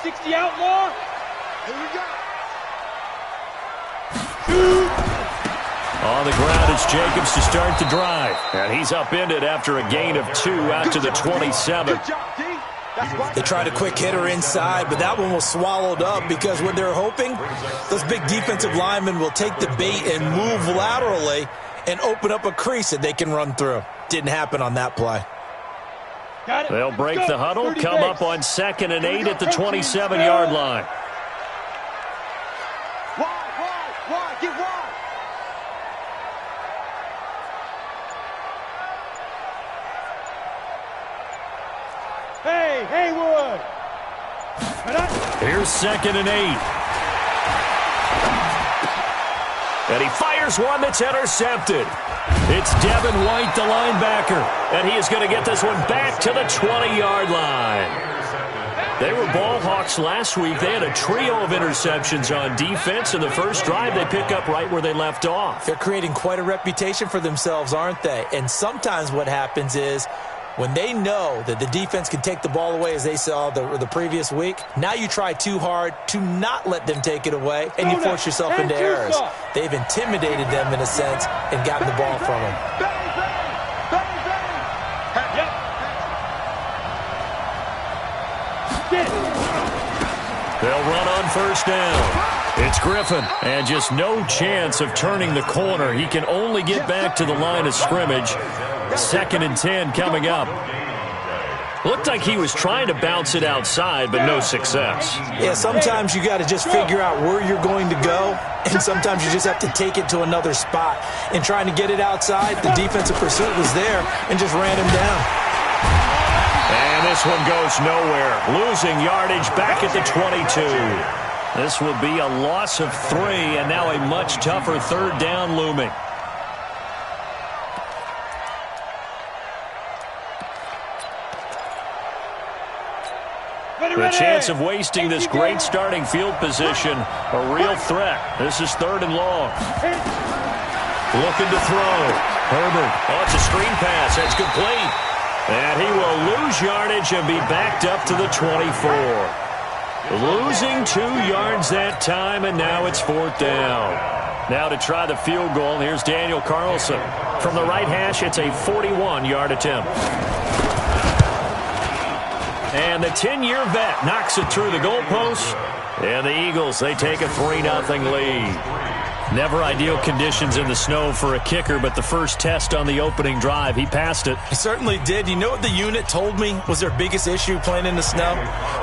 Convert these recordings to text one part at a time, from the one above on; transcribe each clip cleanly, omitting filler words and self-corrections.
360 outlaw. Here we go. On the ground, it's Jacobs to start the drive. And he's upended after a gain of 2 out to the 27. They tried a quick hitter inside, but that one was swallowed up because what they're hoping, those big defensive linemen will take the bait and move laterally and open up a crease that they can run through. Didn't happen on that play. They'll break the huddle, come up on 2nd and 8 at the 27-yard line. Wide, get wide. Hey, Haywood. Here's 2nd and 8. And he fires one that's intercepted. It's Devin White, the linebacker. And he is going to get this one back to the 20-yard line. They were ball hawks last week. They had a trio of interceptions on defense. In the first drive, they pick up right where they left off. They're creating quite a reputation for themselves, aren't they? And sometimes what happens is when they know that the defense can take the ball away, as they saw the previous week, now you try too hard to not let them take it away, and you force yourself into errors. They've intimidated them in a sense and gotten the ball from them. They'll run on first down. It's Griffin, and just no chance of turning the corner. He can only get back to the line of scrimmage. 2nd and 10 coming up. Looked like he was trying to bounce it outside, but no success. Yeah, sometimes you got to just figure out where you're going to go, and sometimes you just have to take it to another spot. And trying to get it outside, the defensive pursuit was there and just ran him down. And this one goes nowhere. Losing yardage back at the 22. This will be a loss of 3, and now a much tougher 3rd down looming. The chance of wasting this great starting field position, a real threat. This is 3rd and long. Looking to throw. Herbert. Oh, it's a screen pass. That's complete. And he will lose yardage and be backed up to the 24. Losing 2 yards that time, and now it's 4th down. Now to try the field goal, here's Daniel Carlson. From the right hash, it's a 41-yard attempt. And the 10-year vet knocks it through the goalpost. And the Eagles, they take a 3-0 lead. Never ideal conditions in the snow for a kicker, but the first test on the opening drive, he passed it. He certainly did. You know what the unit told me was their biggest issue playing in the snow?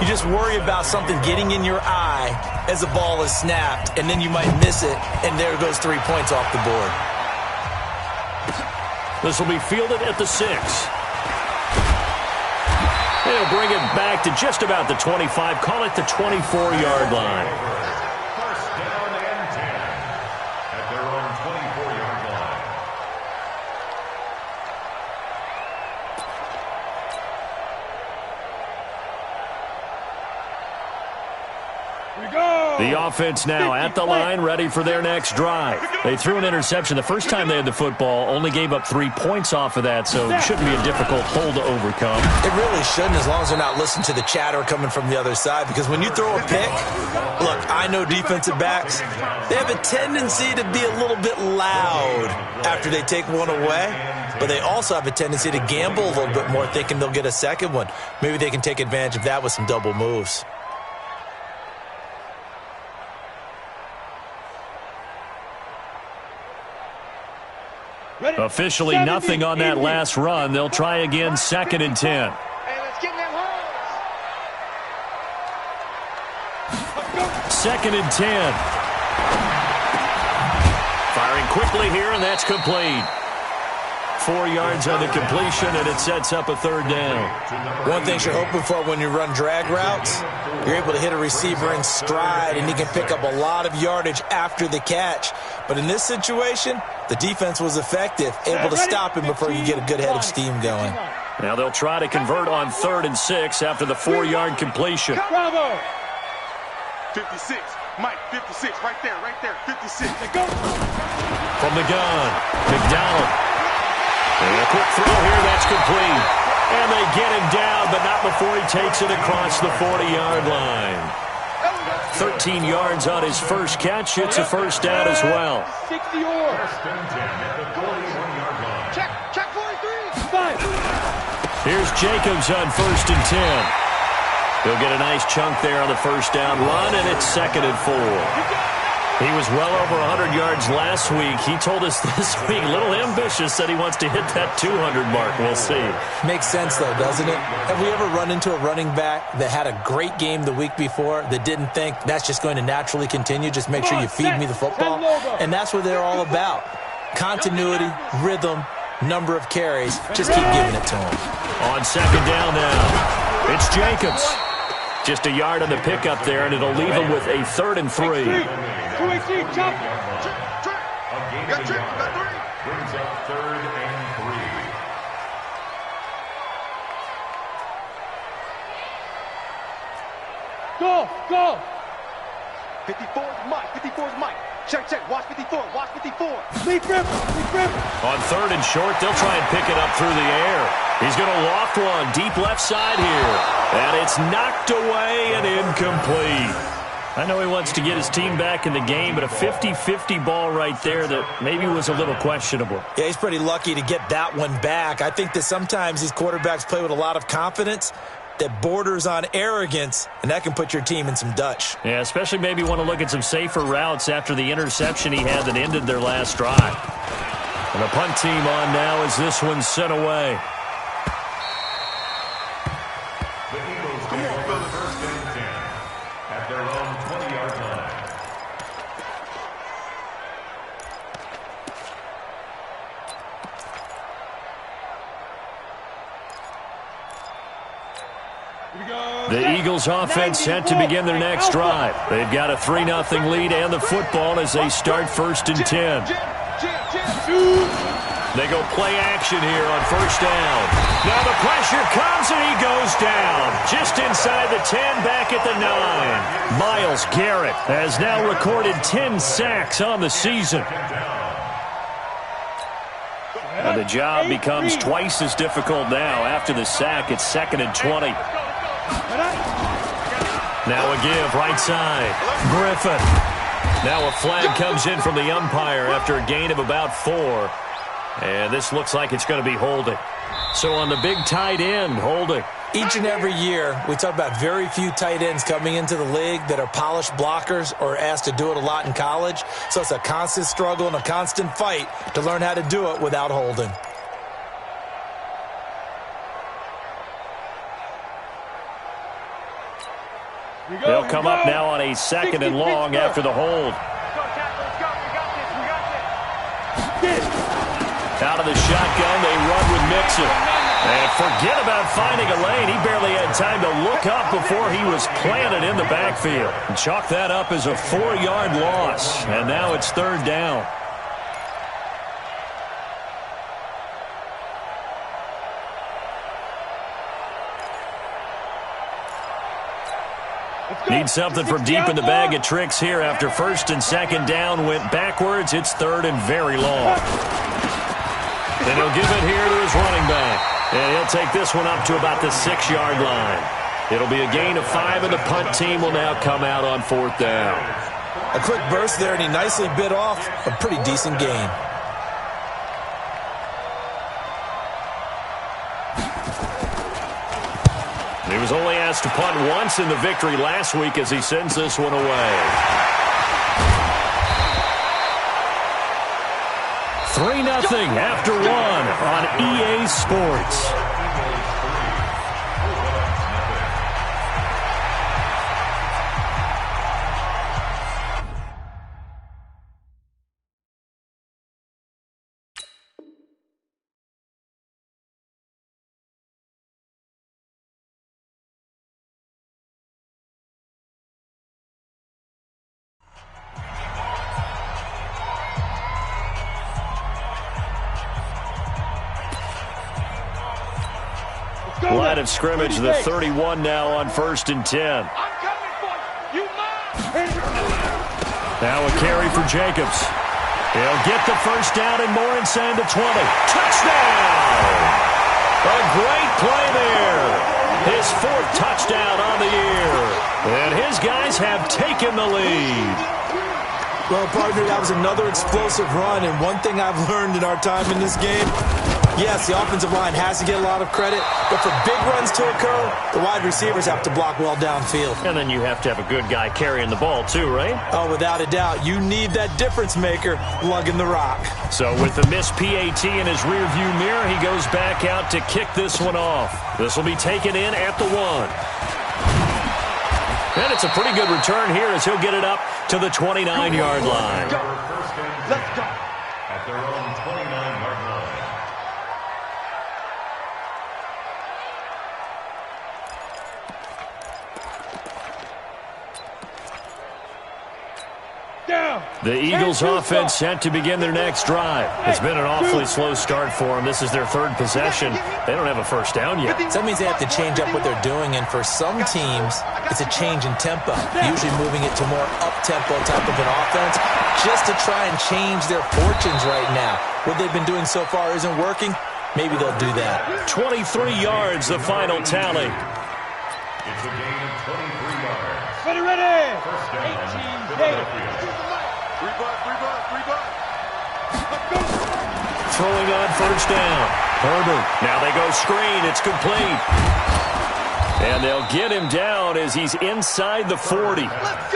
You just worry about something getting in your eye as the ball is snapped, and then you might miss it, and there goes 3 points off the board. This will be fielded at the 6. They'll bring it back to just about the 25. Call it the 24-yard line. The offense now at the line, ready for their next drive. They threw an interception the first time they had the football, only gave up 3 points off of that, so it shouldn't be a difficult hole to overcome. It really shouldn't, as long as they're not listening to the chatter coming from the other side, because when you throw a pick, look, I know defensive backs, they have a tendency to be a little bit loud after they take one away, but they also have a tendency to gamble a little bit more, thinking they'll get a second one. Maybe they can take advantage of that with some double moves. Officially nothing on that last run. They'll try again, 2nd and 10. Second and 10. Firing quickly here, and that's complete. 4 yards on the completion, and it sets up a 3rd down. One thing you're hoping for when you run drag routes, you're able to hit a receiver in stride, and he can pick up a lot of yardage after the catch. But in this situation, the defense was effective, able to stop him before you get a good head of steam going. Now they'll try to convert on 3rd and 6 after the 4-yard completion. Bravo! 56, Mike, 56, right there, 56. From the gun, McDonald. And a quick throw here, that's complete. And they get him down, but not before he takes it across the 40-yard line. 13 yards on his first catch. It's a first down as well. 60 yards. Check 43. Here's Jacobs on 1st and 10. He'll get a nice chunk there on the first down run, and it's 2nd and 4. He was well over 100 yards last week. He told us this week, a little ambitious, said he wants to hit that 200 mark. We'll see. Makes sense, though, doesn't it? Have we ever run into a running back that had a great game the week before that didn't think that's just going to naturally continue? Just make sure you feed me the football. And that's what they're all about. Continuity, rhythm, number of carries. Just keep giving it to him. On 2nd down now, it's Jacobs. Just a yard on the pickup there, and it'll leave him with a 3rd and 3. Brings up 3rd and 3. Go. 54's Mike. Check. Watch 54. Leap rip. On 3rd and short, they'll try and pick it up through the air. He's going to loft one deep left side here. And it's knocked away and incomplete. I know he wants to get his team back in the game, but a 50-50 ball right there that maybe was a little questionable. Yeah, he's pretty lucky to get that one back. I think that sometimes these quarterbacks play with a lot of confidence that borders on arrogance, and that can put your team in some Dutch. Yeah, especially maybe want to look at some safer routes after the interception he had that ended their last drive. And the punt team on now as this one's sent away. The Eagles come on for the 1st and 10 at their own 20-yard line. The Eagles offense set to begin their next drive. They've got a 3-0 lead and the football as they start 1st and 10. They go play action here on 1st down. Now the pressure comes and he goes down. Just inside the 10, back at the 9. Myles Garrett has now recorded 10 sacks on the season. And the job becomes twice as difficult now. After the sack, it's 2nd and 20. Now a give, right side. Griffin. Now a flag comes in from the umpire after a gain of about 4. And this looks like it's going to be holding. So on the big tight end, holding. Each and every year, we talk about very few tight ends coming into the league that are polished blockers or asked to do it a lot in college. So it's a constant struggle and a constant fight to learn how to do it without holding. They'll come up now on a 2nd and long after the hold. Out of the shotgun, they run with Mixon. And forget about finding a lane. He barely had time to look up before he was planted in the backfield. And chalk that up as a 4-yard loss. And now it's 3rd down. Need something from deep in the bag of tricks here after 1st and 2nd down went backwards. It's 3rd and very long. And he'll give it here to his running back. And he'll take this one up to about the 6-yard line. It'll be a gain of 5, and the punt team will now come out on 4th down. A quick burst there, and he nicely bit off a pretty decent gain. He was only asked to punt once in the victory last week as he sends this one away. 3-0 after 1 on EA Sports. Line of scrimmage, the 31 now on 1st and 10. Now a carry for Jacobs. He'll get the first down and more inside the 20. Touchdown! A great play there. His 4th touchdown on the year. And his guys have taken the lead. Well, partner, that was another explosive run, and one thing I've learned in our time in this game, yes, the offensive line has to get a lot of credit, but for big runs to occur, the wide receivers have to block well downfield. And then you have to have a good guy carrying the ball too, right? Oh, without a doubt. You need that difference maker lugging the rock. So with the missed PAT in his rearview mirror, he goes back out to kick this one off. This will be taken in at the 1. And it's a pretty good return here as he'll get it up to the 29-yard line. Let's go. At their own 29-yard line. The Eagles offense set to begin their next drive. It's been an awfully slow start for them. This is their 3rd possession. They don't have a first down yet. So that means they have to change up what they're doing, and for some teams, it's a change in tempo, usually moving it to more up-tempo type of an offense just to try and change their fortunes right now. What they've been doing so far isn't working. Maybe they'll do that. 23 yards, the final tally. It's a gain of 23 yards. Ready. First down. 18 Philadelphia. Throwing on first down. Herbert. Now they go screen. It's complete. And they'll get him down as he's inside the 40.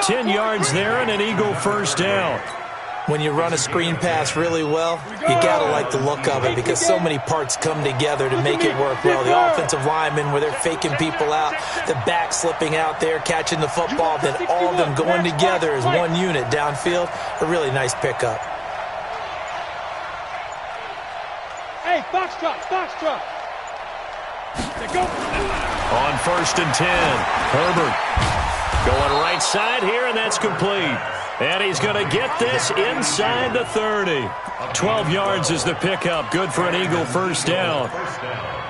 10 yards there and an Eagle first down. When you run a screen pass really well, you got to like the look of it because so many parts come together to make it work well. The offensive linemen, where they're faking people out, the back slipping out there, catching the football, then all of them going together as one unit downfield. A really nice pickup. Hey, box truck. They go. On first and 10, Herbert going right side here, and that's complete. And he's going to get this inside the 30. 12 yards is the pickup. Good for an Eagle first down.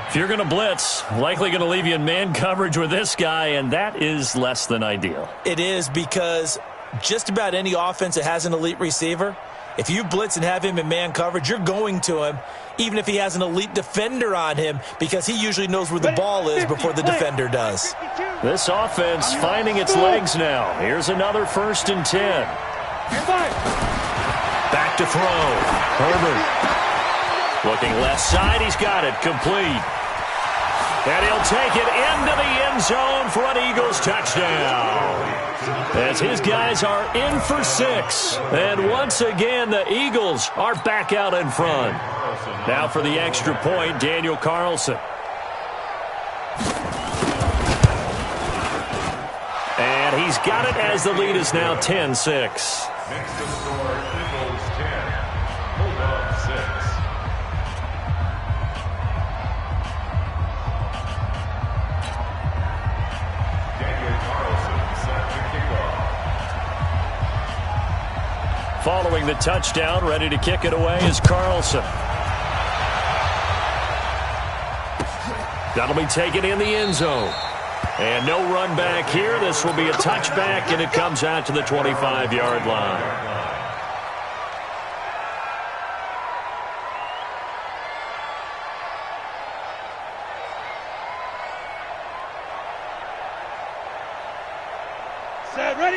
If you're going to blitz, likely going to leave you in man coverage with this guy, and that is less than ideal. It is, because just about any offense that has an elite receiver, if you blitz and have him in man coverage, you're going to him, even if he has an elite defender on him, because he usually knows where the ball is before the defender does. This offense finding its legs now. Here's another first and 10. Back to throw. Herbert. Looking left side. He's got it. Complete. And he'll take it into the end zone for an Eagles touchdown. As his guys are in for 6. And once again, the Eagles are back out in front. Now for the extra point, Daniel Carlson. And he's got it as the lead is now 10-6. Next to score, Eagles 10, Bulldogs 6. Daniel Carlson set to kick off. Following the touchdown, ready to kick it away is Carlson. That'll be taken in the end zone. And no run back here. This will be a touchback, and it comes out to the 25-yard line.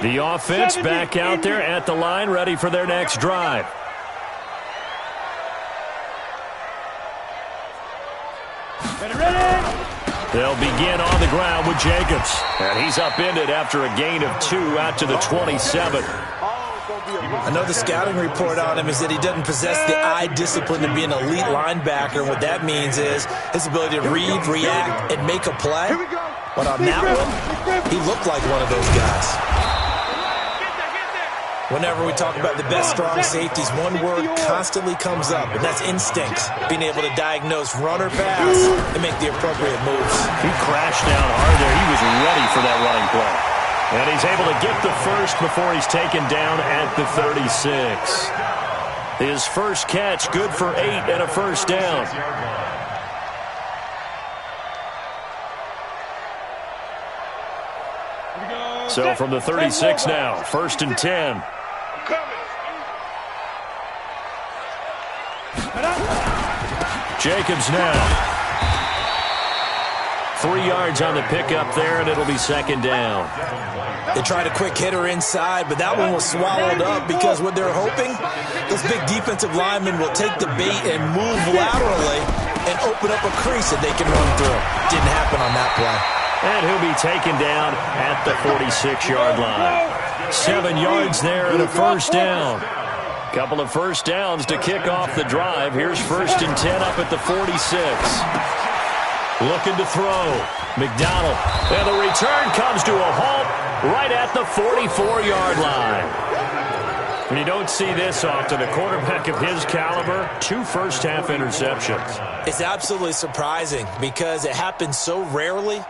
The offense back out there at the line, ready for their next drive. They'll begin on the ground with Jacobs. And he's upended after a gain of 2 out to the 27. I know the scouting report on him is that he doesn't possess the eye discipline to be an elite linebacker. And what that means is his ability to read, react, and make a play. But on that one, he looked like one of those guys. Whenever we talk about the best strong safeties, one word constantly comes up, and that's instinct. Being able to diagnose run or pass and make the appropriate moves. He crashed down hard there. He was ready for that running play. And he's able to get the first before he's taken down at the 36. His first catch, good for 8 and a first down. So from the 36 now, first and 10. Jacobs now. 3 yards on the pickup there, and it'll be second down. They tried a quick hitter inside, but that one was swallowed up because what they're hoping, those big defensive linemen will take the bait and move laterally and open up a crease that they can run through. Didn't happen on that play. And he'll be taken down at the 46-yard line. 7 yards there and a first down. Couple of first downs to kick off the drive. Here's 1st and 10 up at the 46. Looking to throw. McDonald. And the return comes to a halt right at the 44-yard line. And you don't see this often. A quarterback of his caliber, 2 first-half interceptions. It's absolutely surprising because it happens so rarely.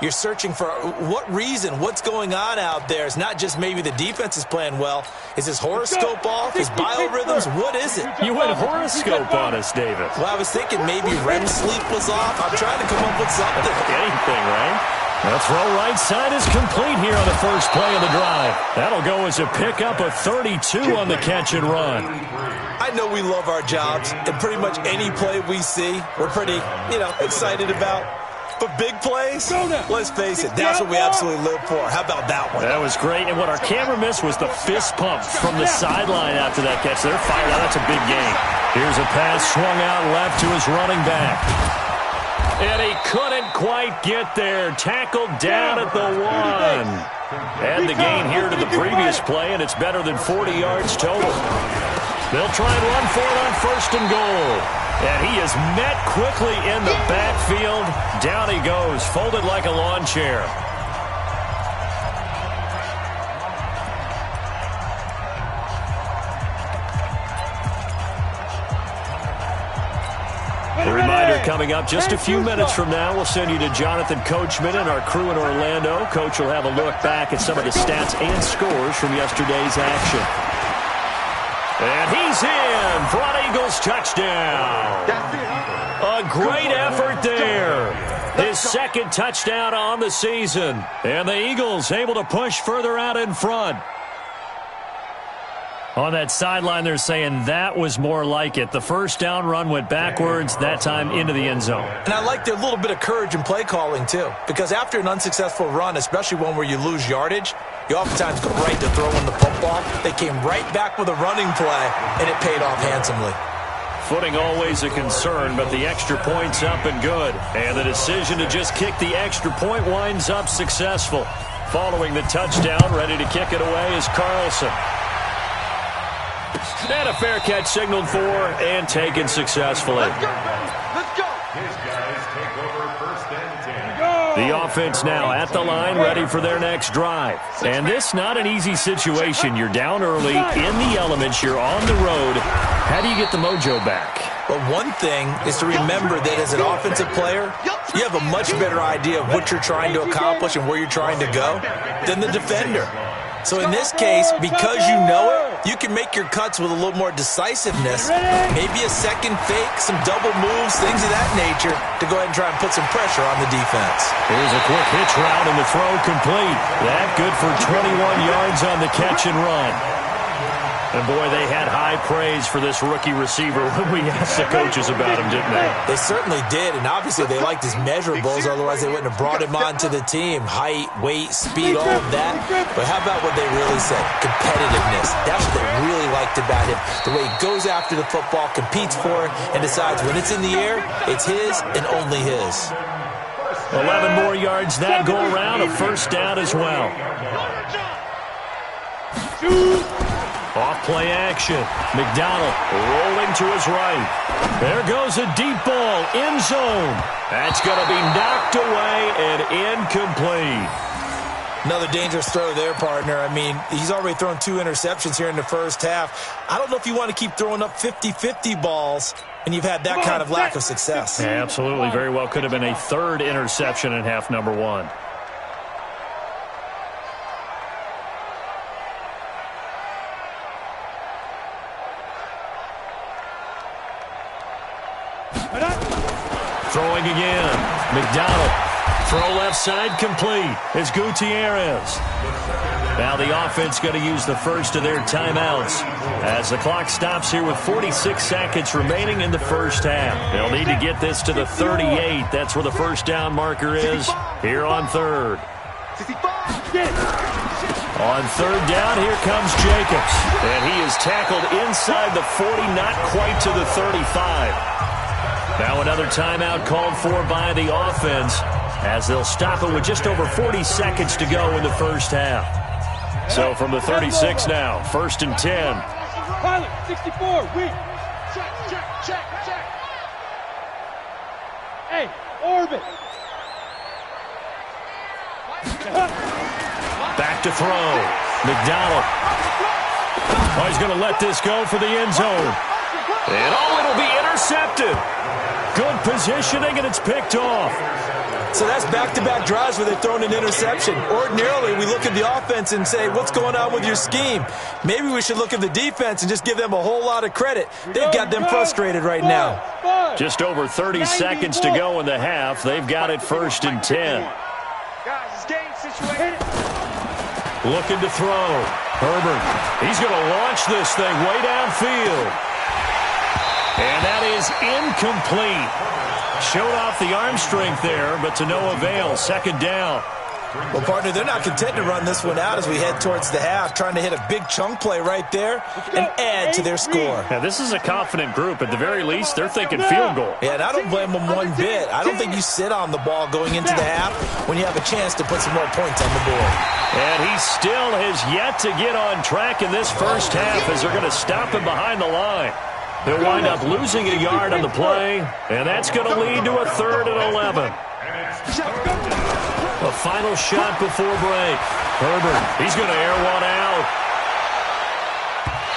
You're searching for what reason, what's going on out there. It's not just maybe the defense is playing well. Is his horoscope off? His biorhythms? What is it? You went horoscope on us, David. Well, I was thinking maybe REM sleep was off. I'm trying to come up with something. Anything, right? The throw right side is complete here on the first play of the drive. That'll go as a pickup of 32 on the catch and run. I know we love our jobs, and pretty much any play we see, we're pretty, excited about. But big plays, let's face it, that's what we absolutely live for. How about that one? That was great, and what our camera missed was the fist pump from the sideline after that catch. They're fired out. That's a big gain. Here's a pass swung out left to his running back. And he couldn't quite get there. Tackled down at the 1. Add the gain here to the previous play, and it's better than 40 yards total. They'll try and run for it on 1st and goal. And he is met quickly in the backfield. Down he goes, folded like a lawn chair. A reminder coming up just a few minutes from now. We'll send you to Jonathan Coachman and our crew in Orlando. Coach will have a look back at some of the stats and scores from yesterday's action. And he's in for an Eagles touchdown. A great effort there. His 2nd touchdown on the season. And the Eagles able to push further out in front. On that sideline, they're saying that was more like it. The first down run went backwards, that time into the end zone. And I like their little bit of courage in play calling, too. Because after an unsuccessful run, especially one where you lose yardage, you oftentimes go right to throwing the football. They came right back with a running play, and it paid off handsomely. Footing always a concern, but the extra point's up and good. And the decision to just kick the extra point winds up successful. Following the touchdown, ready to kick it away is Carlson. And a fair catch signaled for and taken successfully. Let's go. His guys take over 1st and 10. The offense now at the line, ready for their next drive. And this not an easy situation. You're down early, in the elements, you're on the road. How do you get the mojo back? Well, one thing is to remember that as an offensive player, you have a much better idea of what you're trying to accomplish and where you're trying to go than the defender. So in this case, because you know it, you can make your cuts with a little more decisiveness. Maybe a second fake, some double moves, things of that nature to go ahead and try and put some pressure on the defense. Here's a quick hitch route and the throw complete. That good for 21 yards on the catch and run. And, boy, they had high praise for this rookie receiver when we asked the coaches about him, didn't they? They certainly did, and obviously they liked his measurables, otherwise they wouldn't have brought him onto the team. Height, weight, speed, all of that. But how about what they really said? Competitiveness. That's what they really liked about him. The way he goes after the football, competes for it, and decides when it's in the air, it's his and only his. 11 more yards that go around, a first down as well. Off play action. McDonald rolling to his right. There goes a deep ball, end zone. That's going to be knocked away and incomplete. Another dangerous throw there, partner. I mean, he's already thrown 2 interceptions here in the first half. I don't know if you want to keep throwing up 50-50 balls and you've had that kind of lack of success. Yeah, absolutely. Very well could have been a 3rd interception in half number 1. Throwing again. McDonald. Throw left side complete. It's Gutierrez. Now the offense going to use the first of their timeouts as the clock stops here with 46 seconds remaining in the first half. They'll need to get this to the 38. That's where the first down marker is here on third. On third down, here comes Jacobs. And he is tackled inside the 40, not quite to the 35. Now another timeout called for by the offense as they'll stop it with just over 40 seconds to go in the first half. So from the 36 now, 1st and 10. Pilot, 64, weak. Check. Hey, orbit. Back to throw. McDonald. Oh, he's going to let this go for the end zone. And it'll be intercepted. Good positioning, and it's picked off. So that's back-to-back drives where they've thrown an interception. Ordinarily, we look at the offense and say, what's going on with your scheme? Maybe we should look at the defense and just give them a whole lot of credit. They've got them frustrated right now. Just over 30 seconds to go in the half. They've got it 1st and 10. Looking to throw. Herbert. He's going to launch this thing way downfield. And that is incomplete. Showed off the arm strength there, but to no avail. 2nd down. Well, partner, they're not content to run this one out as we head towards the half, trying to hit a big chunk play right there and add to their score. Yeah, this is a confident group. At the very least, they're thinking field goal. Yeah, and I don't blame them one bit. I don't think you sit on the ball going into the half when you have a chance to put some more points on the board. And he still has yet to get on track in this first half as they're going to stop him behind the line. They'll wind up losing a yard on the play, and that's going to lead to a 3rd and 11. A final shot before break. Herbert, he's going to air one out.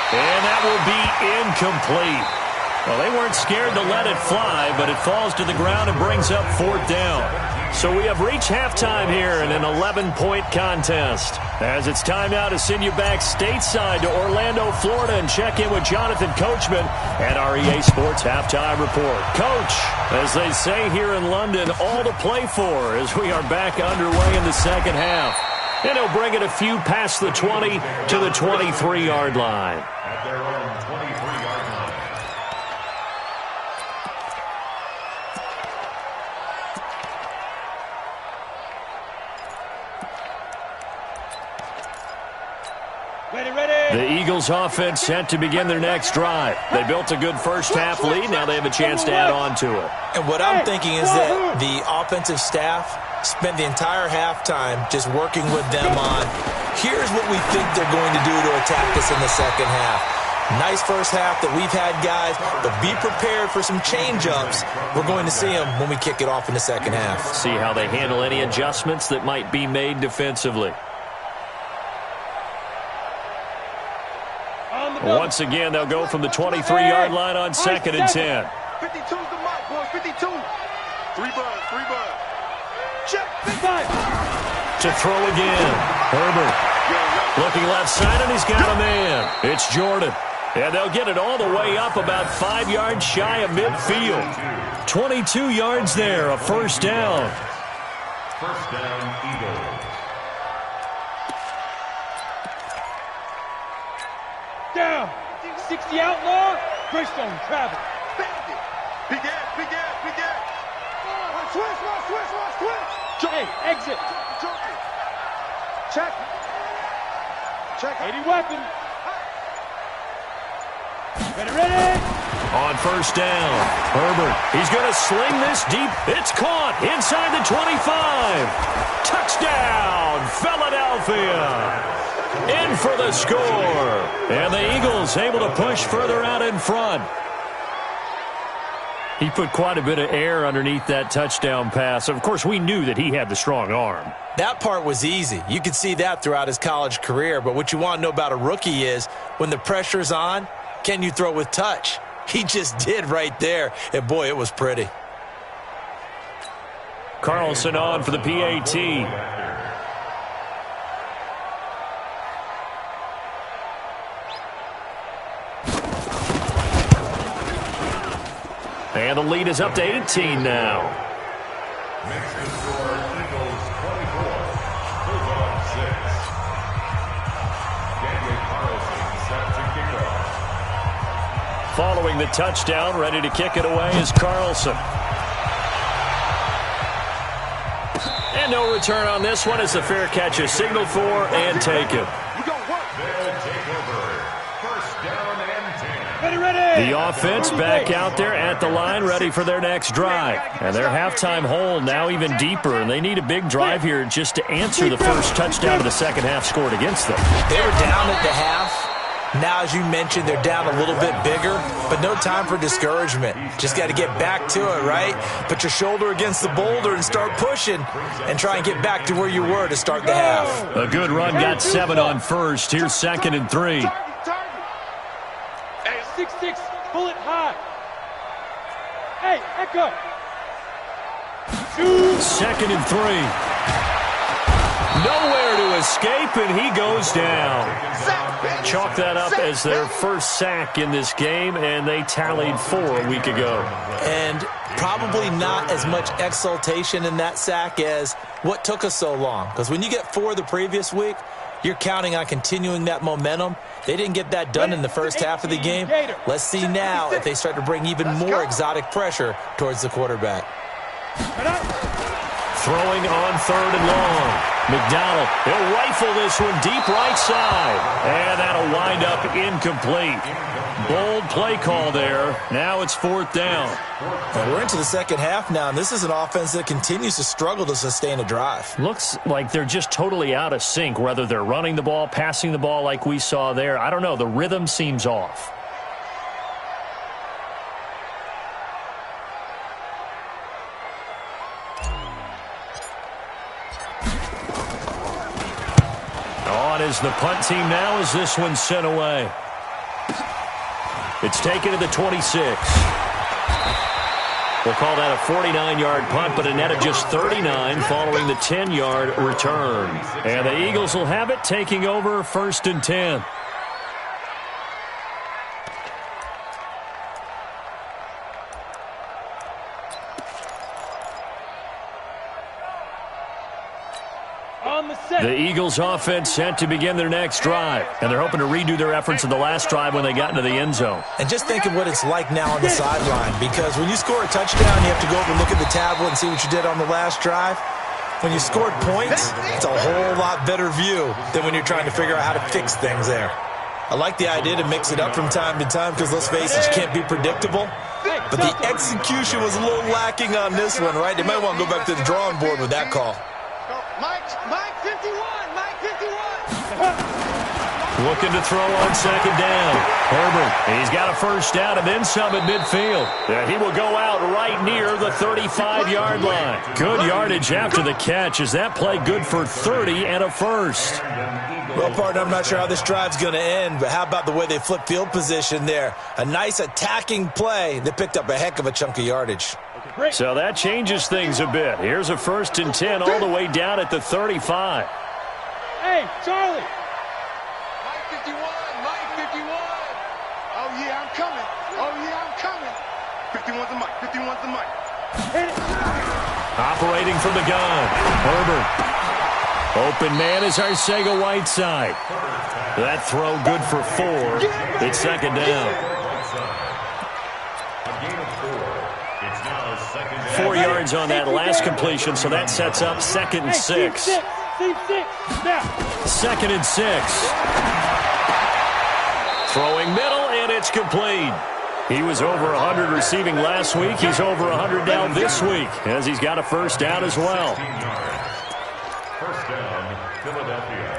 And that will be incomplete. Well, they weren't scared to let it fly, but it falls to the ground and brings up 4th down. So we have reached halftime here in an 11-point contest. As it's time now to send you back stateside to Orlando, Florida, and check in with Jonathan Coachman at our EA Sports Halftime Report. Coach, as they say here in London, all to play for as we are back underway in the second half. And he'll bring it a few past the 20 to the 23-yard line. At their own 23-yard line. Ready. The Eagles offense set to begin their next drive. They built a good first half lead. Now they have a chance to add on to it. And what I'm thinking is that the offensive staff spent the entire halftime just working with them on, here's what we think they're going to do to attack us in the second half. Nice first half that we've had, guys, but be prepared for some change-ups. We're going to see them when we kick it off in the second half. See how they handle any adjustments that might be made defensively. Once again, they'll go from the 23-yard line on 2nd and 10. 52's the mark, boys. 52. 3 bud. Check. To throw again. Herbert. Looking left side, and he's got a man. It's Jordan. And they'll get it all the way up about 5 yards shy of midfield. 22 yards there, a 1st down. 1st down, Eagles. Down. 60 outlaw. Bridgestone travel. Big ass. Switch. Hey, exit. Check. 80 weapon. Ready. On 1st down, Herbert. He's going to sling this deep. It's caught inside the 25. Touchdown, Philadelphia. In for the score. And the Eagles able to push further out in front. He put quite a bit of air underneath that touchdown pass. Of course, we knew that he had the strong arm. That part was easy. You could see that throughout his college career. But what you want to know about a rookie is when the pressure's on, can you throw with touch? He just did right there. And, boy, it was pretty. Carlson on for the PAT. And the lead is up to 18 now. Makes the score Eagles 24, Bulldogs 6. Following the touchdown, ready to kick it away is Carlson. And no return on this one as the fair catch is signaled for and taken. The offense back out there at the line, ready for their next drive. And their halftime hole now even deeper, and they need a big drive here just to answer the first touchdown of the second half scored against them. They were down at the half. Now, as you mentioned, they're down a little bit bigger, but no time for discouragement. Just got to get back to it, right? Put your shoulder against the boulder and start pushing and try and get back to where you were to start the half. A good run, got 7 on first. Here's 2nd and 3. Hey, 6-6, bullet high. Hey, echo. 2nd and 3. Nowhere to escape, and he goes down. Chalk that up as their first sack in this game, and they tallied 4 a week ago. And probably not as much exultation in that sack as what took us so long. Because when you get 4 the previous week, you're counting on continuing that momentum. They didn't get that done in the first half of the game. Let's see now if they start to bring even more exotic pressure towards the quarterback. Throwing on 3rd and long. McDonald, he'll rifle this one deep right side. And that'll wind up incomplete. Bold play call there. Now it's 4th down. Well, we're into the second half now, and this is an offense that continues to struggle to sustain a drive. Looks like they're just totally out of sync, whether they're running the ball, passing the ball like we saw there. I don't know. The rhythm seems off. On is the punt team now as this one's sent away. It's taken to the 26. We'll call that a 49-yard punt, but a net of just 39 following the 10-yard return. And the Eagles will have it, taking over 1st and 10. The Eagles offense set to begin their next drive, and they're hoping to redo their efforts in the last drive when they got into the end zone. And just think of what it's like now on the sideline, because when you score a touchdown, you have to go over and look at the tablet and see what you did on the last drive. When you scored points, it's a whole lot better view than when you're trying to figure out how to fix things there. I like the idea to mix it up from time to time because, let's face it, you can't be predictable. But the execution was a little lacking on this one, right? They might want to go back to the drawing board with that call. Mike 51, Mike 51. Looking to throw on 2nd down. Herbert, he's got a first down and then some at midfield. He will go out right near the 35-yard line. Good yardage after the catch. Is that play good for 30 and a first? Well, partner, I'm not sure how this drive's going to end, but how about the way they flip field position there? A nice attacking play that picked up a heck of a chunk of yardage. So that changes things a bit. Here's a 1st and 10 all the way down at the 35. Hey, Charlie. Mike 51, Mike 51. Oh, yeah, I'm coming. Oh, yeah, I'm coming. 51's the Mike, 51's the Mike. Operating from the gun. Herbert. Open man is Arcega-Whiteside. That throw good for 4. It's 2nd down. 4 yards on that last completion, so that sets up 2nd and 6. 2nd and 6. Throwing middle, and it's complete. He was over 100 receiving last week. He's over 100 down this week, as he's got a first down as well. First down, Philadelphia.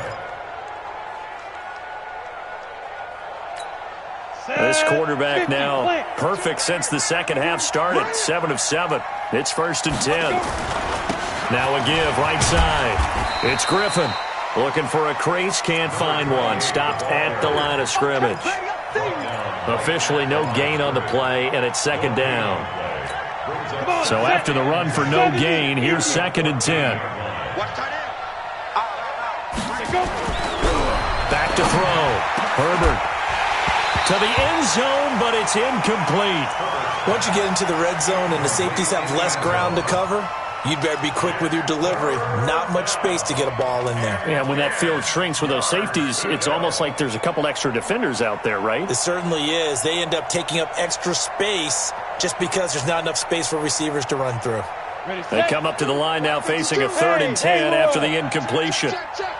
This quarterback now perfect since the second half started. 7 of 7. It's 1st and 10. Now a give right side. It's Griffin. Looking for a crease. Can't find one. Stopped at the line of scrimmage. Officially no gain on the play, and it's 2nd down. So after the run for no gain, here's 2nd and 10. Back to throw. Herbert. To the end zone, but it's incomplete. Once you get into the red zone and the safeties have less ground to cover, you'd better be quick with your delivery. Not much space to get a ball in there. Yeah, when that field shrinks with those safeties, it's almost like there's a couple extra defenders out there, right? It certainly is. They end up taking up extra space just because there's not enough space for receivers to run through. They come up to the line now facing a 3rd and 10 after the incompletion. Check.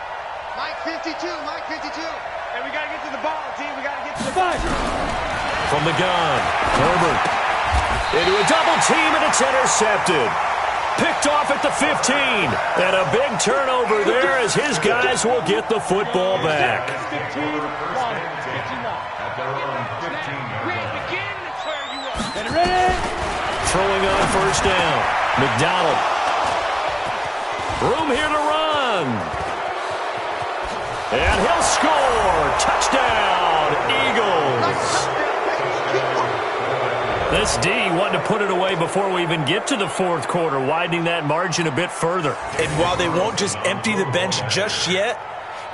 Mike 52, Mike 52. Hey, we got to get to the ball, team. We got to get to the ball. From the gun, Herbert into a double team, and it's intercepted. Picked off at the 15, and a big turnover there as his guys will get the football back. Throwing on 1st down, McDonald. Room here to run. And he'll score. Touchdown, Eagles. This D wanting to put it away before we even get to the 4th quarter, widening that margin a bit further. And while they won't just empty the bench just yet,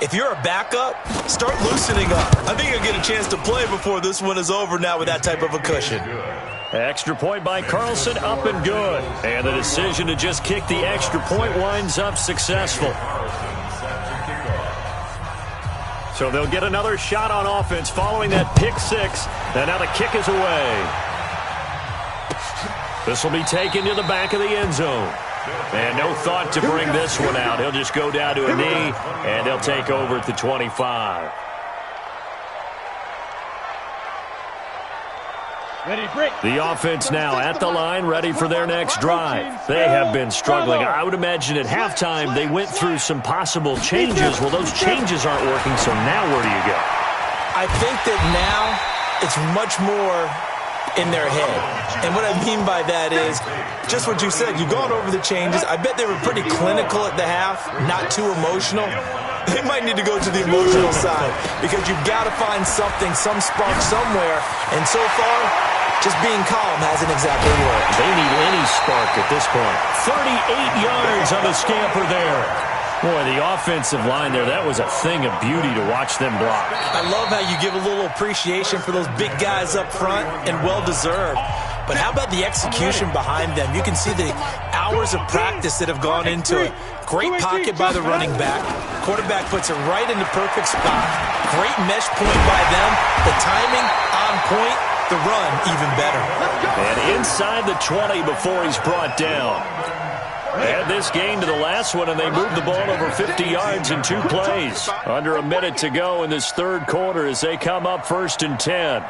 if you're a backup, start loosening up. I think you'll get a chance to play before this one is over now with that type of a cushion. Extra point by Carlson, up and good. And the decision to just kick the extra point winds up successful. So they'll get another shot on offense following that pick 6. And now the kick is away. This will be taken to the back of the end zone. And no thought to bring this one out. He'll just go down to a knee, and they'll take over at the 25. The offense now at the line, ready for their next drive. They have been struggling. I would imagine at halftime they went through some possible changes. Well, those changes aren't working, so now where do you go? I think that now it's much more in their head. And what I mean by that is just what you said. You've gone over the changes. I bet they were pretty clinical at the half, not too emotional. They might need to go to the emotional side because you've got to find something, some spark somewhere. And so far, just being calm hasn't exactly worked. They need any spark at this point. 38 yards on the scamper there. Boy, the offensive line there, that was a thing of beauty to watch them block. I love how you give a little appreciation for those big guys up front, and well-deserved. But how about the execution behind them? You can see the hours of practice that have gone into it. Great pocket by the running back. Quarterback puts it right in the perfect spot. Great mesh point by them. The timing on point. The run even better. And inside the 20 before he's brought down. Add this gain to the last one, and they moved the ball over 50 yards in 2 plays. Under a minute to go in this 3rd quarter as they come up 1st and 10.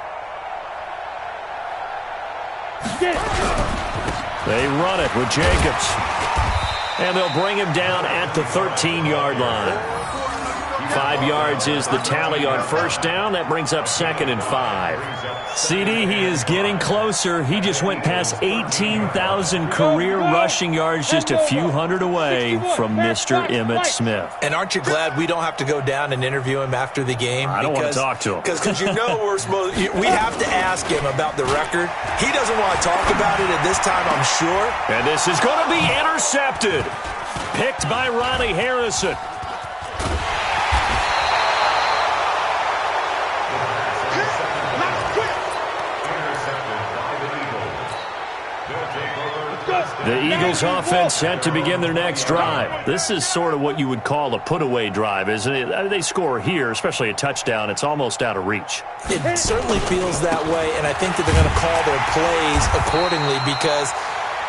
They run it with Jacobs. And they'll bring him down at the 13-yard line. 5 yards is the tally on 1st down. That brings up 2nd and 5. CD, he is getting closer. He just went past 18,000 career rushing yards, just a few hundred away from Mr. Emmitt Smith. And aren't you glad we don't have to go down and interview him after the game? I don't want to talk to him. Because you know we have to ask him about the record. He doesn't want to talk about it at this time, I'm sure. And this is going to be intercepted. Picked by Ronnie Harrison. The Eagles offense set to begin their next drive. This is sort of what you would call a put-away drive, isn't it? I mean, they score here, especially a touchdown. It's almost out of reach. It certainly feels that way, and I think that they're going to call their plays accordingly because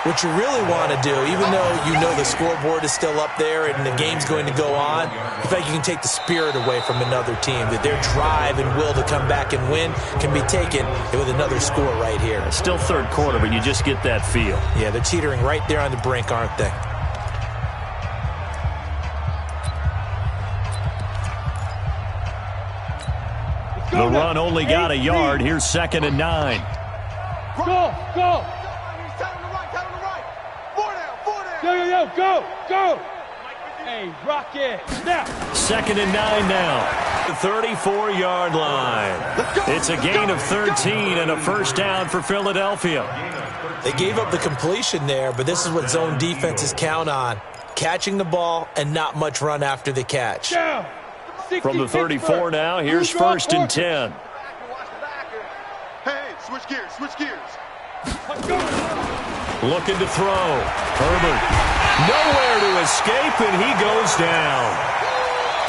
what you really want to do, even though you know the scoreboard is still up there and the game's going to go on, I think you can take the spirit away from another team, that their drive and will to come back and win can be taken with another score right here. It's still 3rd quarter, but you just get that feel. Yeah, they're teetering right there on the brink, aren't they? The run only got a yard. Here's 2nd and 9. Go! Go! Hey, rock it. Now. 2nd and 9 now. The 34-yard line. It's a gain of 13 and a 1st down for Philadelphia. They gave up the completion there, but this is what zone defenses count on. Catching the ball and not much run after the catch. From the 34 now, here's 1st and 10. Hey, switch gears. Let's go. looking to throw. Herbert, nowhere to escape, and he goes down.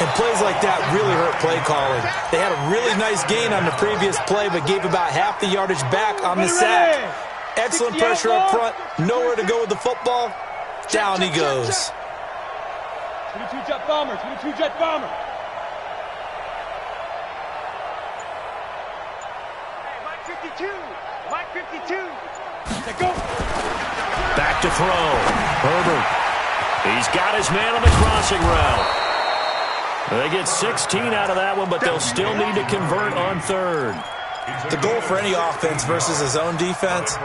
And plays like that really hurt play calling. They had a really nice gain on the previous play, but gave about half the yardage back on the sack. Excellent pressure up front. Nowhere to go with the football. Down he goes. 22 jet bomber, 22 jet bomber. Hey, Mike 52, Mike 52. Let's go. Back to throw. Herbert. He's got his man on the crossing route. They get 16 out of that one, but they'll still need to convert on third. The goal for any offense versus his own defense,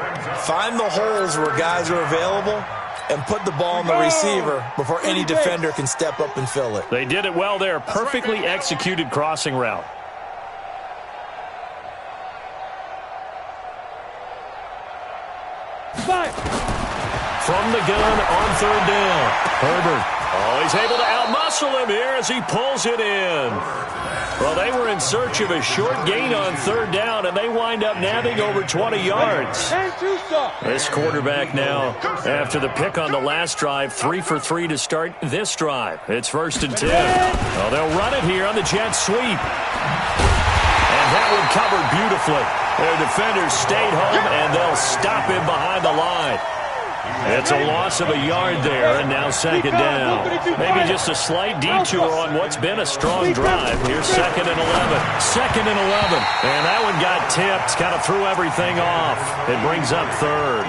find the holes where guys are available and put the ball on the receiver before any defender can step up and fill it. They did it well there. Perfectly executed crossing route. From the gun on third down. Herbert. Oh, he's able to outmuscle him here as he pulls it in. Well, they were in search of a short gain on third down, and they wind up nabbing over 20 yards. This quarterback now, after the pick on the last drive, 3 for 3 to start this drive. It's 1st and 10. Well, they'll run it here on the jet sweep. And that one covered beautifully. Their defenders stayed home, and they'll stop him behind the line. It's a loss of a yard there, and now 2nd down. Maybe just a slight detour on what's been a strong drive. Here's 2nd and 11. 2nd and 11. And that one got tipped, kind of threw everything off. It brings up 3rd.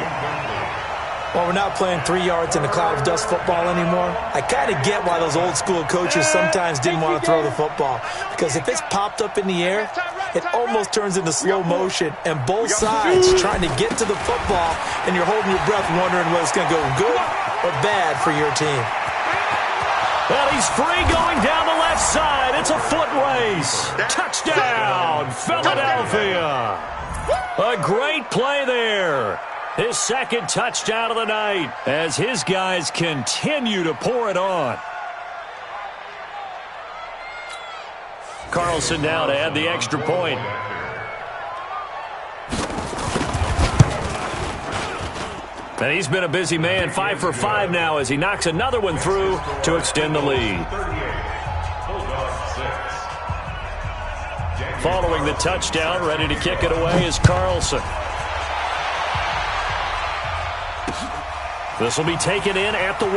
Well, we're not playing 3 yards in a cloud of dust football anymore. I kind of get why those old school coaches sometimes didn't want to throw the football. Because if it's popped up in the air, it almost turns into slow motion. And both sides trying to get to the football, and you're holding your breath wondering whether it's going to go good or bad for your team. Well, he's free going down the left side. It's a foot race. Touchdown, Philadelphia. A great play there. His 2nd touchdown of the night as his guys continue to pour it on. Carlson now to add the extra point. And he's been a busy man, 5 for 5 now as he knocks another one through to extend the lead. Following the touchdown, ready to kick it away is Carlson. This will be taken in at the 1.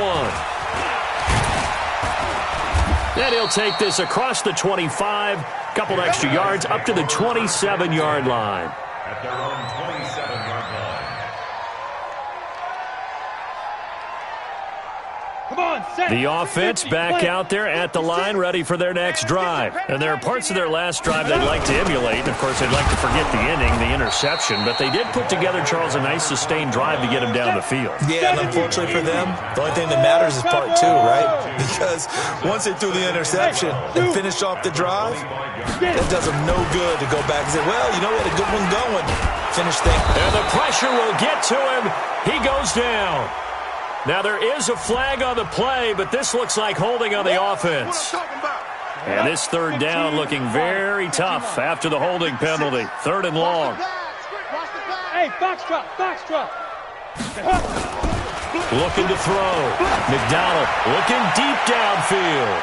And he'll take this across the 25, couple extra yards up to the 27-yard line. At their own 27-yard line. The offense back out there at the line, ready for their next drive. And there are parts of their last drive they'd like to emulate. Of course, they'd like to forget the inning, the interception. But they did put together, Charles, a nice sustained drive to get him down the field. Yeah, and unfortunately for them, the only thing that matters is part 2, right? Because once they threw the interception and finished off the drive, that does them no good to go back and say, well, you know, we had a good one going. Finish things. And the pressure will get to him. He goes down. Now, there is a flag on the play, but this looks like holding on the offense. And this 3rd down looking very tough after the holding penalty. 3rd and long. Hey, foxtrot, foxtrot. Looking to throw. McDonald looking deep downfield.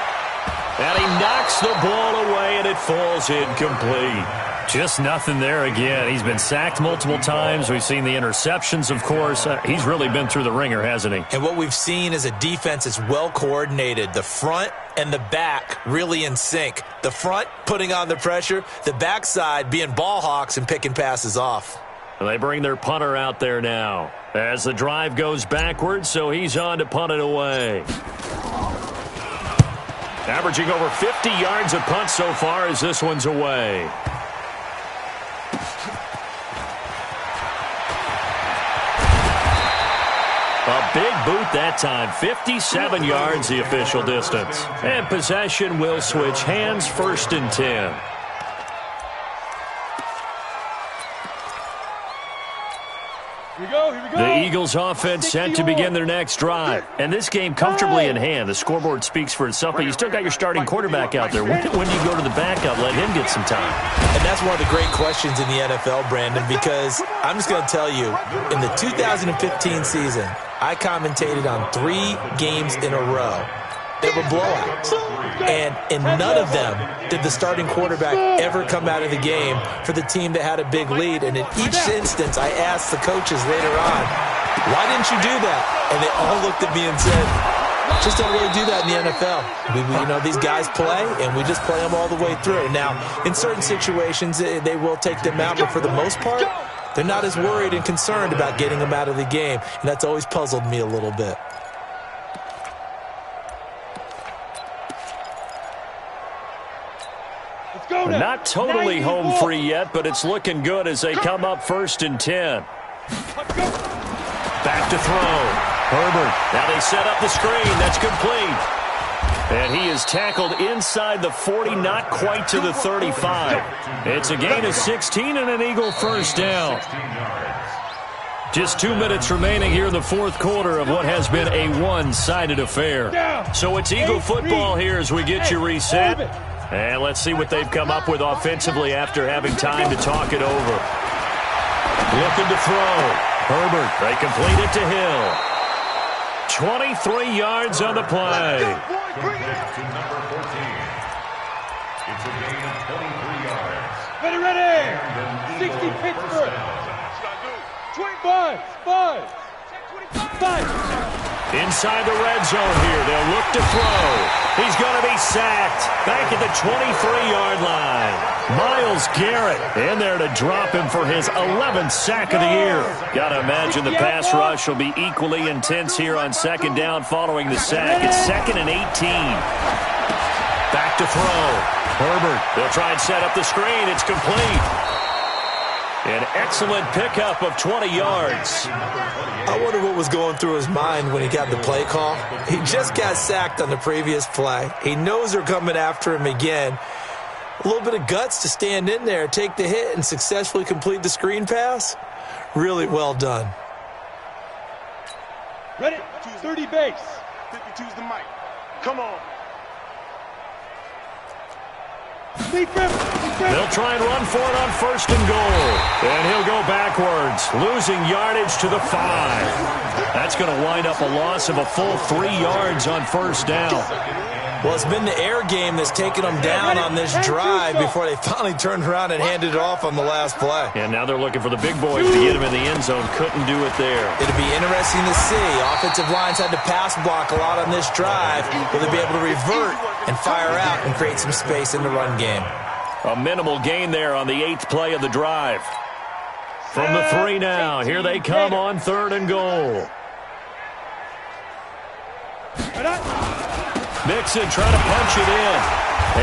And he knocks the ball away, and it falls incomplete. Just nothing there again. He's been sacked multiple times. We've seen the interceptions, of course. He's really been through the ringer, hasn't he? And what we've seen is a defense that's well coordinated. The front and the back really in sync. The front putting on the pressure. The backside being ball hawks and picking passes off. And they bring their punter out there now as the drive goes backwards, so he's on to punt it away. Averaging over 50 yards a punt so far as this one's away. A big boot that time. 57 yards the official distance. And possession will switch hands. 1st and 10. The Eagles offense set to begin their next drive. And this game comfortably in hand. The scoreboard speaks for itself, but you still got your starting quarterback out there. When do you go to the backup, let him get some time? And that's one of the great questions in the NFL, Brandon, because I'm just going to tell you, in the 2015 season, I commentated on 3 games in a row. They were blowouts. And in none of them did the starting quarterback ever come out of the game for the team that had a big lead. And in each instance, I asked the coaches later on, why didn't you do that? And they all looked at me and said, just don't really do that in the NFL. These guys play, and we just play them all the way through. Now, in certain situations, they will take them out, but for the most part, they're not as worried and concerned about getting them out of the game. And that's always puzzled me a little bit. Not totally home free yet, but it's looking good as they come up 1st and 10. Back to throw. Herbert. Now they set up the screen. That's complete. And he is tackled inside the 40, not quite to the 35. It's a gain of 16 and an Eagle first down. Just 2 minutes remaining here in the fourth quarter of what has been a one-sided affair. So it's Eagle football here as we get you reset. And let's see what they've come up with offensively after having time to talk it over. Looking to throw. Herbert, they complete it to Hill. 23 yards on the play. To number 14. It's a gain of 23 yards. Ready. 60 Pittsburgh. 5. Inside the red zone here. They'll look to throw. He's going to be sacked. Back at the 23-yard line. Myles Garrett in there to drop him for his 11th sack of the year. Got to imagine the pass rush will be equally intense here on second down following the sack. It's 2nd and 18. Back to throw. Herbert. They'll try and set up the screen. It's complete. An excellent pickup of 20 yards. I wonder what was going through his mind when he got the play call. He just got sacked on the previous play. He knows they're coming after him again. A little bit of guts to stand in there, take the hit, and successfully complete the screen pass. Really well done. Ready, 30 base. 52's the mic. Come on. They'll try and run for it on 1st and goal. And he'll go backwards, losing yardage to the 5. That's going to wind up a loss of a full 3 yards on 1st down. Well, it's been the air game that's taken them down on this drive before they finally turned around and handed it off on the last play. And now they're looking for the big boys to get him in the end zone. Couldn't do it there. It'll be interesting to see. Offensive lines had to pass block a lot on this drive. Will they be able to revert and fire out and create some space in the run game? A minimal gain there on the 8th play of the drive. From the 3 now. Here they come on 3rd and goal. Mixon trying to punch it in.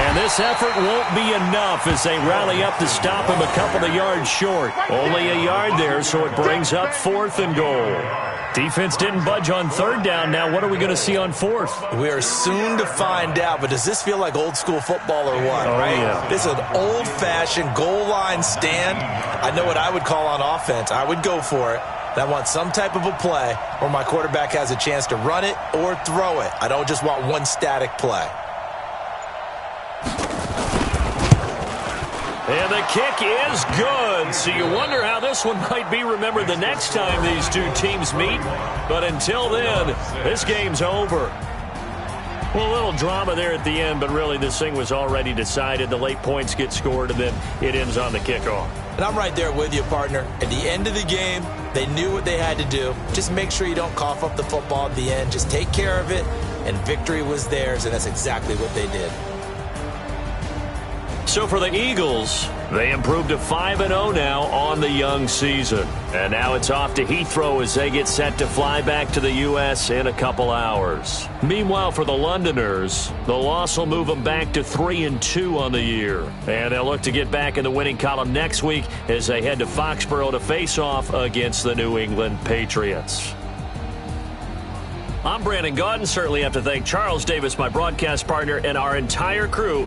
And this effort won't be enough as they rally up to stop him a couple of yards short. Only a yard there, so it brings up 4th and goal. Defense didn't budge on 3rd down. Now what are we going to see on 4th? We are soon to find out, but does this feel like old school football or what? Oh, right? Yeah. This is an old-fashioned goal line stand. I know what I would call on offense. I would go for it. I want some type of a play where my quarterback has a chance to run it or throw it. I don't just want one static play. And the kick is good. So you wonder how this one might be remembered the next time these two teams meet. But until then, this game's over. Well, a little drama there at the end, but really this thing was already decided. The late points get scored, and then it ends on the kickoff. And I'm right there with you, partner. At the end of the game, they knew what they had to do. Just make sure you don't cough up the football at the end. Just take care of it, and victory was theirs, and that's exactly what they did. So for the Eagles, they improved to 5-0 now on the young season. And now it's off to Heathrow as they get set to fly back to the U.S. in a couple hours. Meanwhile, for the Londoners, the loss will move them back to 3-2 on the year. And they'll look to get back in the winning column next week as they head to Foxborough to face off against the New England Patriots. I'm Brandon Gaudin. Certainly have to thank Charles Davis, my broadcast partner, and our entire crew.